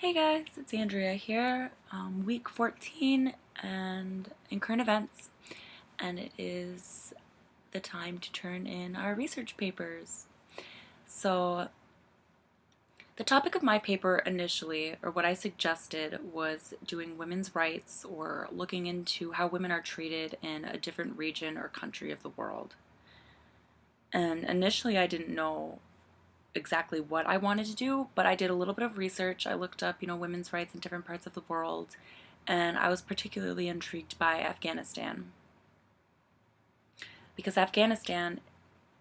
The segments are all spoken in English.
Hey guys, it's Andrea here, week 14 and in current events, and it is the time to turn in our research papers. So the topic of my paper initially, or what I suggested, was doing women's rights or looking into how women are treated in a different region or country of the world. And initially I didn't know exactly what I wanted to do, but I did a little bit of research. I looked up, women's rights in different parts of the world, and I was particularly intrigued by Afghanistan because Afghanistan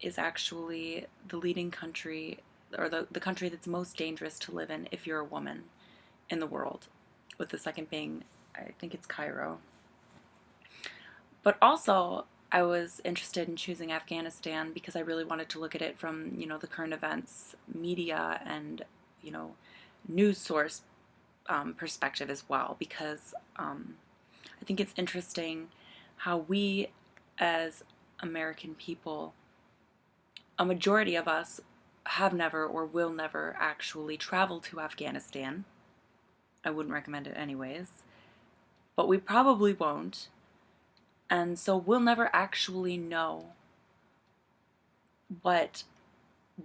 is actually the leading country, or the country that's most dangerous to live in if you're a woman in the world, with the second being, I think it's Cairo. But also, I was interested in choosing Afghanistan because I really wanted to look at it from, the current events, media, and, you know, news source perspective as well, because I think it's interesting how we as American people, a majority of us, have never or will never actually travel to Afghanistan. I wouldn't recommend it anyways, but we probably won't. And so we'll never actually know what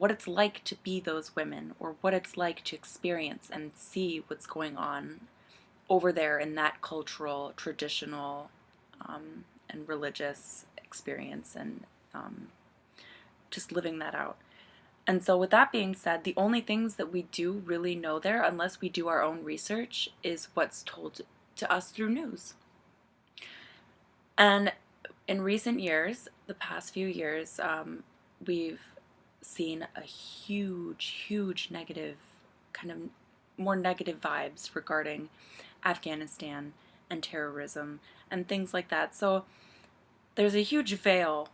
it's like to be those women, or what it's like to experience and see what's going on over there in that cultural, traditional, and religious experience, and just living that out. And so, with that being said, the only things that we do really know there, unless we do our own research, is what's told to us through news. And in recent years, the past few years, we've seen a huge negative, kind of more negative vibes regarding Afghanistan and terrorism and things like that. So there's a huge veil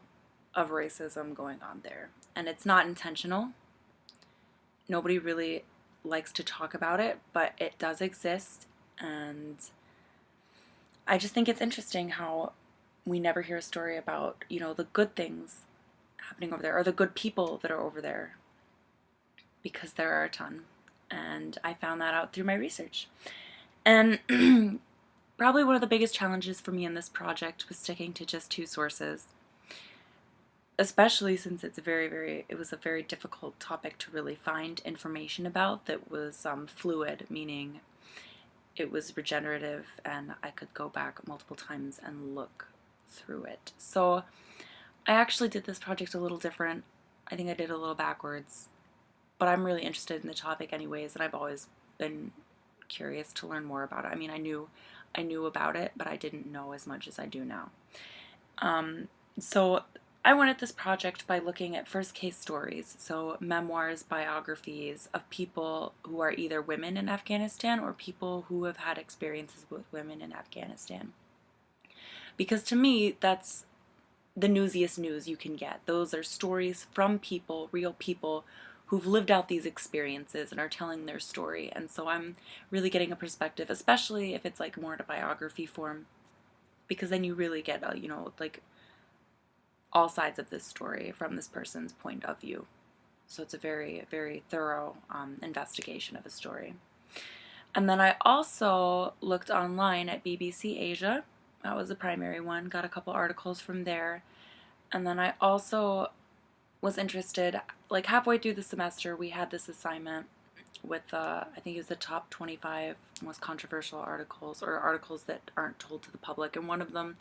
of racism going on there, and it's not intentional. Nobody really likes to talk about it, but it does exist, and I just think it's interesting how we never hear a story about, the good things happening over there, or the good people that are over there, because there are a ton. And I found that out through my research. And probably one of the biggest challenges for me in this project was sticking to just two sources, especially since it was a very difficult topic to really find information about that was fluid, meaning it was regenerative and I could go back multiple times and look through it. So I actually did this project a little different. I think I did a little backwards, but I'm really interested in the topic anyways, and I've always been curious to learn more about it. I mean, I knew about it, but I didn't know as much as I do now. So I went at this project by looking at first case stories, so memoirs, biographies of people who are either women in Afghanistan or people who have had experiences with women in Afghanistan. Because to me, that's the newsiest news you can get. Those are stories from people, real people, who've lived out these experiences and are telling their story. And so I'm really getting a perspective, especially if it's like more in a biography form, because then you really get like all sides of this story from this person's point of view. So it's a very thorough investigation of a story. And then I also looked online at BBC Asia. That was the primary one. Got a couple articles from there. And then I also was interested, like halfway through the semester, we had this assignment with, I think it was the top 25 most controversial articles, or articles that aren't told to the public. And one of them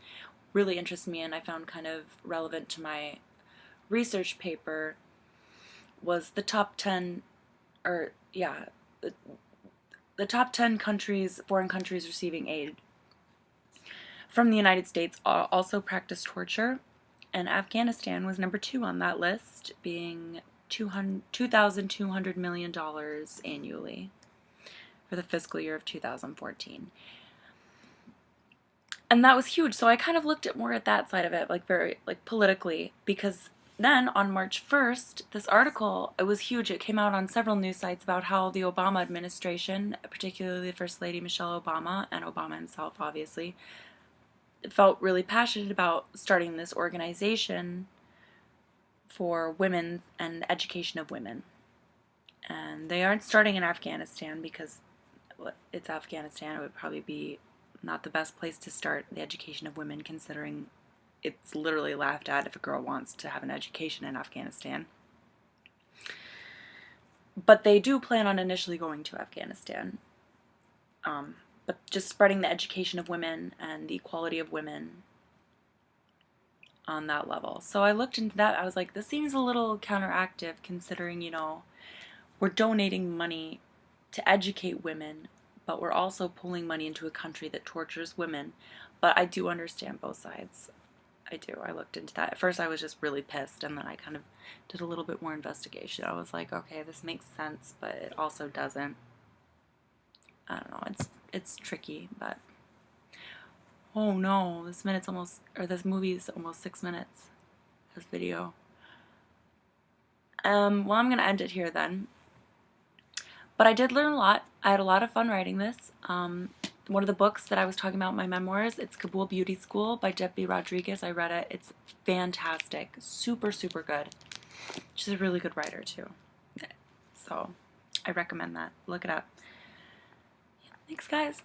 really interested me and I found kind of relevant to my research paper was the top 10, or yeah, the top 10 countries, foreign countries receiving aid from the United States also practice torture, and Afghanistan was number 2 on that list, being $2,200 million annually for the fiscal year of 2014. And that was huge. So I kind of looked at more at that side of it, like very like politically, because then on March 1st, this article, it was huge. It came out on several news sites about how the Obama administration, particularly the First Lady Michelle Obama, and Obama himself obviously, felt really passionate about starting this organization for women and education of women. And they aren't starting in Afghanistan because it's Afghanistan, it would probably be not the best place to start the education of women, considering it's literally laughed at if a girl wants to have an education in Afghanistan. But they do plan on initially going to Afghanistan. But just spreading the education of women and the equality of women on that level. So I looked into that. I was like, this seems a little counteractive considering, we're donating money to educate women, but we're also pulling money into a country that tortures women. But I do understand both sides. I do. I looked into that. At first I was just really pissed, and then I kind of did a little bit more investigation. I was like, okay, this makes sense, but it also doesn't. I don't know. It's tricky, but oh no, this movie is almost 6 minutes. This video. Well, I'm gonna end it here then. But I did learn a lot. I had a lot of fun writing this. One of the books that I was talking about in my memoirs, it's Kabul Beauty School by Debbie Rodriguez. I read it. It's fantastic. Super, super good. She's a really good writer too. So I recommend that. Look it up. Yeah, thanks guys.